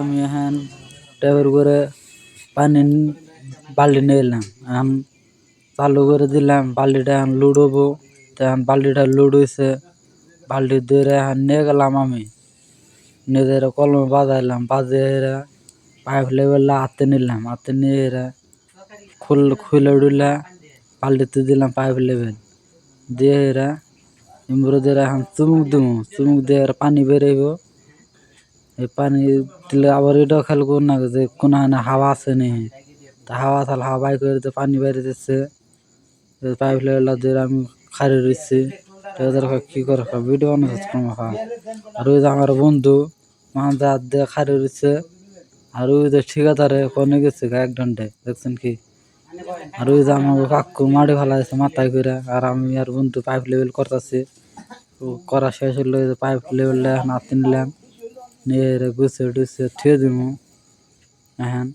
আমি এখন ট্যাপের করে পানি বাল্টি নিয়ে এলাম, এখন চালু করে দিলাম, বাল্টিটা এখন লোড হবো। এখন বাল্টিটা লোড হয়েছে, বাল্টি ধরে এখন নিয়ে গেলাম, আমি নিয়ে কলমে বাজাইলাম, বাজিয়ে পাইপ লেভেলটা হাতে নিলাম, হাতে নিয়ে খুলে উঠলে বাল্টিতে দিলাম পাইপ লেভেল দিয়ে এমব্রো দিয়ে এখন চুমুক দিয়ে পানি বেরোইব। এই পানি দিলে আবার এটাও খেয়াল করুন না যে কোনো হাওয়া আছে নি, তা হাওয়া থাকলে হাওয়া বাই করে দিতে পানি বেরিয়ে দিচ্ছে। পাইপ লেভেলটা দিয়ে আমি খাড়ি রয়েছি, কি করে ভিডিও বানাচ্ছে আর ওই যে আমার বন্ধু মাঝে হাত দিয়ে খাড়ি রয়েছে, আর ওই যে ঠিকাদারে কনে গেছে 1 ঘন্টায়, দেখছেন কি? আর ওই যে আমার কাকু মাটি ফেলাইছে মাথায় করে, আর আমি আর বন্ধু পাইপ লেভেল করতেছি। করা শেষ হলো, পাইপ লেভেলটা এখন হাতে নিলাম, নিয়ে গুছিয়ে টুছিয়ে থুয়ে দিব এখন।